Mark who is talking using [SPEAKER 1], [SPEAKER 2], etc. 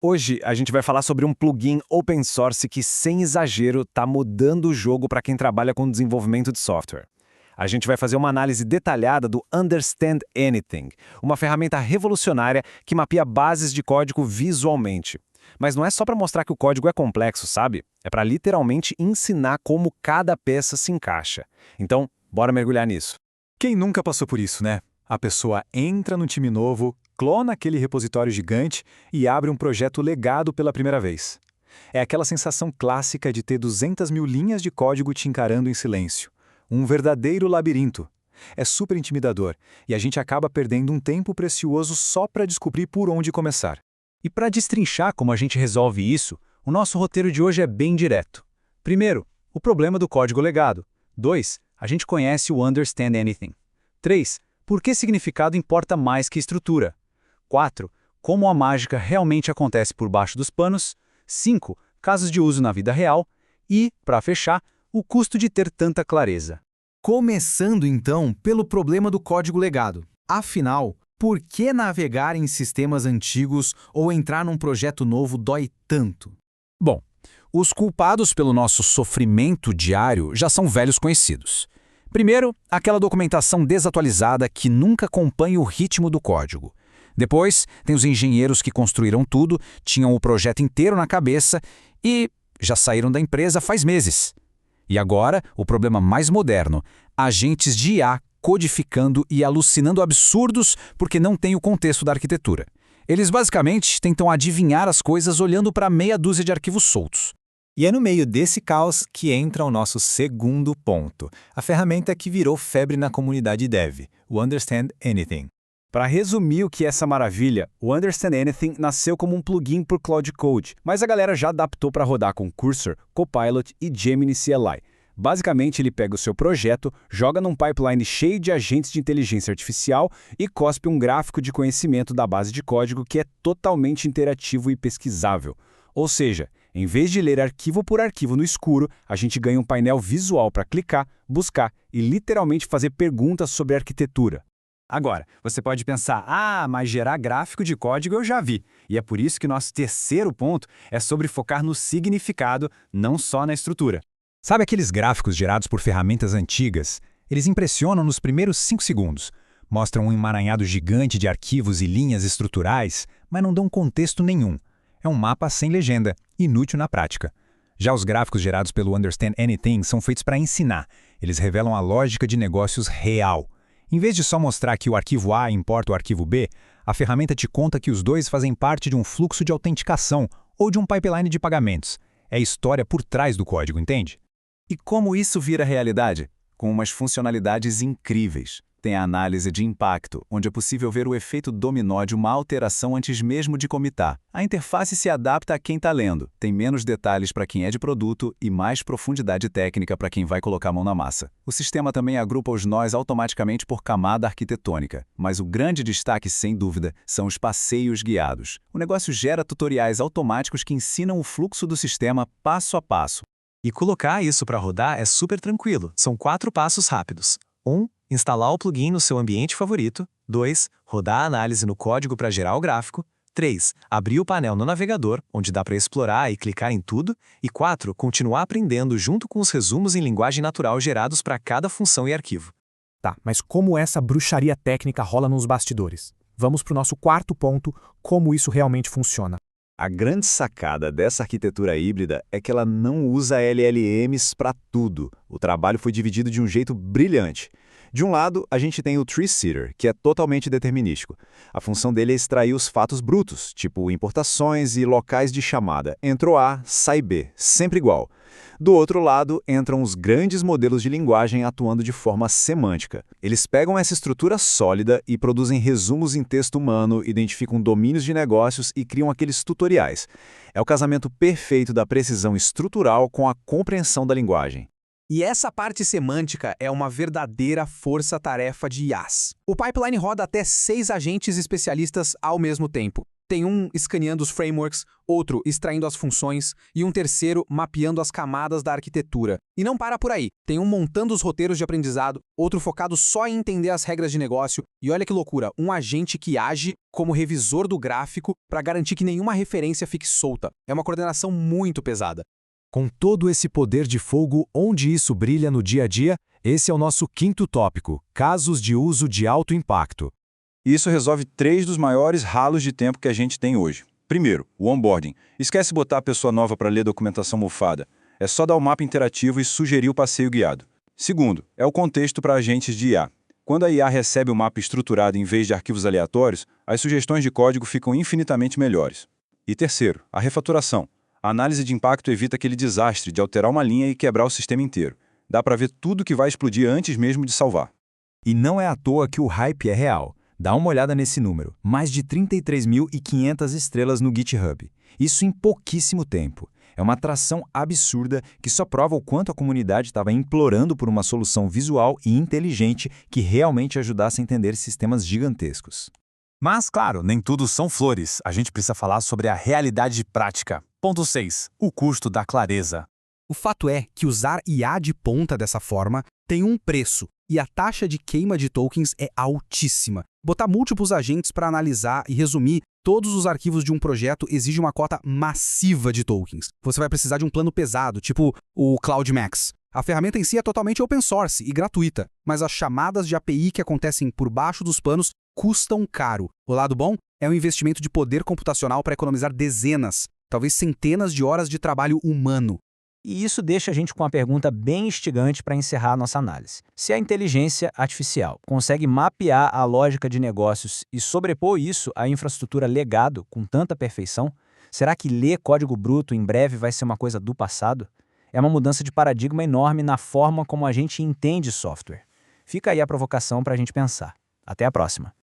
[SPEAKER 1] Hoje a gente vai falar sobre um plugin open source que, sem exagero, está mudando o jogo para quem trabalha com desenvolvimento de software. A gente vai fazer uma análise detalhada do Understand Anything, uma ferramenta revolucionária que mapeia bases de código visualmente. Mas não é só para mostrar que o código é complexo, sabe? É para literalmente ensinar como cada peça se encaixa. Então, bora mergulhar nisso.
[SPEAKER 2] Quem nunca passou por isso, né? A pessoa entra no time novo, clona aquele repositório gigante e abre um projeto legado pela primeira vez. É aquela sensação clássica de ter 200 mil linhas de código te encarando em silêncio. Um verdadeiro labirinto. É super intimidador e a gente acaba perdendo um tempo precioso só para descobrir por onde começar.
[SPEAKER 3] E para destrinchar como a gente resolve isso, o nosso roteiro de hoje é bem direto. Primeiro, o problema do código legado. 2, a gente conhece o Understand Anything. 3, por que significado importa mais que estrutura? 4, como a mágica realmente acontece por baixo dos panos. 5, casos de uso na vida real. E, para fechar, o custo de ter tanta clareza.
[SPEAKER 4] Começando então pelo problema do código legado. Afinal, por que navegar em sistemas antigos ou entrar num projeto novo dói tanto?
[SPEAKER 3] Bom, os culpados pelo nosso sofrimento diário já são velhos conhecidos. Primeiro, aquela documentação desatualizada que nunca acompanha o ritmo do código. Depois, tem os engenheiros que construíram tudo, tinham o projeto inteiro na cabeça e já saíram da empresa faz meses. E agora, o problema mais moderno, agentes de IA codificando e alucinando absurdos porque não têm o contexto da arquitetura. Eles basicamente tentam adivinhar as coisas olhando para meia dúzia de arquivos soltos.
[SPEAKER 2] E é no meio desse caos que entra o nosso segundo ponto, a ferramenta que virou febre na comunidade dev, o Understand Anything.
[SPEAKER 1] Para resumir o que é essa maravilha, o Understand Anything nasceu como um plugin por Cloud Code, mas a galera já adaptou para rodar com Cursor, Copilot e Gemini CLI. Basicamente, ele pega o seu projeto, joga num pipeline cheio de agentes de inteligência artificial e cospe um gráfico de conhecimento da base de código que é totalmente interativo e pesquisável. Ou seja, em vez de ler arquivo por arquivo no escuro, a gente ganha um painel visual para clicar, buscar e literalmente fazer perguntas sobre arquitetura. Agora, você pode pensar, mas gerar gráfico de código eu já vi. E é por isso que nosso terceiro ponto é sobre focar no significado, não só na estrutura.
[SPEAKER 2] Sabe aqueles gráficos gerados por ferramentas antigas? Eles impressionam nos primeiros 5 segundos. Mostram um emaranhado gigante de arquivos e linhas estruturais, mas não dão contexto nenhum. É um mapa sem legenda, inútil na prática. Já os gráficos gerados pelo Understand Anything são feitos para ensinar. Eles revelam a lógica de negócios real. Em vez de só mostrar que o arquivo A importa o arquivo B, a ferramenta te conta que os dois fazem parte de um fluxo de autenticação ou de um pipeline de pagamentos. É a história por trás do código, entende?
[SPEAKER 5] E como isso vira realidade? Com umas funcionalidades incríveis. Tem a análise de impacto, onde é possível ver o efeito dominó de uma alteração antes mesmo de comitar. A interface se adapta a quem está lendo, tem menos detalhes para quem é de produto e mais profundidade técnica para quem vai colocar a mão na massa. O sistema também agrupa os nós automaticamente por camada arquitetônica, mas o grande destaque, sem dúvida, são os passeios guiados. O negócio gera tutoriais automáticos que ensinam o fluxo do sistema passo a passo.
[SPEAKER 6] E colocar isso para rodar é super tranquilo. São 4 passos rápidos. 1. Instalar o plugin no seu ambiente favorito. 2. Rodar a análise no código para gerar o gráfico. 3. Abrir o painel no navegador, onde dá para explorar e clicar em tudo. E 4. Continuar aprendendo junto com os resumos em linguagem natural gerados para cada função e arquivo.
[SPEAKER 7] Tá, mas como essa bruxaria técnica rola nos bastidores? Vamos para o nosso quarto ponto, como isso realmente funciona.
[SPEAKER 5] A grande sacada dessa arquitetura híbrida é que ela não usa LLMs para tudo. O trabalho foi dividido de um jeito brilhante. De um lado, a gente tem o Tree Sitter, que é totalmente determinístico. A função dele é extrair os fatos brutos, tipo importações e locais de chamada. Entrou A, sai B, sempre igual. Do outro lado, entram os grandes modelos de linguagem atuando de forma semântica. Eles pegam essa estrutura sólida e produzem resumos em texto humano, identificam domínios de negócios e criam aqueles tutoriais. É o casamento perfeito da precisão estrutural com a compreensão da linguagem.
[SPEAKER 4] E essa parte semântica é uma verdadeira força-tarefa de IaaS. O pipeline roda até 6 agentes especialistas ao mesmo tempo.
[SPEAKER 8] Tem um escaneando os frameworks, outro extraindo as funções e um terceiro mapeando as camadas da arquitetura. E não para por aí. Tem um montando os roteiros de aprendizado, outro focado só em entender as regras de negócio e olha que loucura, um agente que age como revisor do gráfico para garantir que nenhuma referência fique solta. É uma coordenação muito pesada.
[SPEAKER 2] Com todo esse poder de fogo, onde isso brilha no dia a dia, esse é o nosso quinto tópico, casos de uso de alto impacto.
[SPEAKER 5] Isso resolve 3 dos maiores ralos de tempo que a gente tem hoje. Primeiro, o onboarding. Esquece botar a pessoa nova para ler documentação mofada. É só dar o mapa interativo e sugerir o passeio guiado. Segundo, é o contexto para agentes de IA. Quando a IA recebe o mapa estruturado em vez de arquivos aleatórios, as sugestões de código ficam infinitamente melhores. E terceiro, a refatoração. A análise de impacto evita aquele desastre de alterar uma linha e quebrar o sistema inteiro. Dá para ver tudo que vai explodir antes mesmo de salvar.
[SPEAKER 2] E não é à toa que o hype é real. Dá uma olhada nesse número, mais de 33.500 estrelas no GitHub. Isso em pouquíssimo tempo. É uma atração absurda que só prova o quanto a comunidade estava implorando por uma solução visual e inteligente que realmente ajudasse a entender sistemas gigantescos.
[SPEAKER 3] Mas, claro, nem tudo são flores. A gente precisa falar sobre a realidade prática. Ponto 6. O custo da clareza.
[SPEAKER 8] O fato é que usar IA de ponta dessa forma tem um preço, e a taxa de queima de tokens é altíssima. Botar múltiplos agentes para analisar e resumir todos os arquivos de um projeto exige uma cota massiva de tokens. Você vai precisar de um plano pesado, tipo o Cloud Max. A ferramenta em si é totalmente open source e gratuita, mas as chamadas de API que acontecem por baixo dos panos custam caro. O lado bom é um investimento de poder computacional para economizar dezenas, talvez centenas de horas de trabalho humano.
[SPEAKER 9] E isso deixa a gente com uma pergunta bem instigante para encerrar a nossa análise. Se a inteligência artificial consegue mapear a lógica de negócios e sobrepor isso à infraestrutura legado com tanta perfeição, será que ler código bruto em breve vai ser uma coisa do passado? É uma mudança de paradigma enorme na forma como a gente entende software. Fica aí a provocação para a gente pensar. Até a próxima!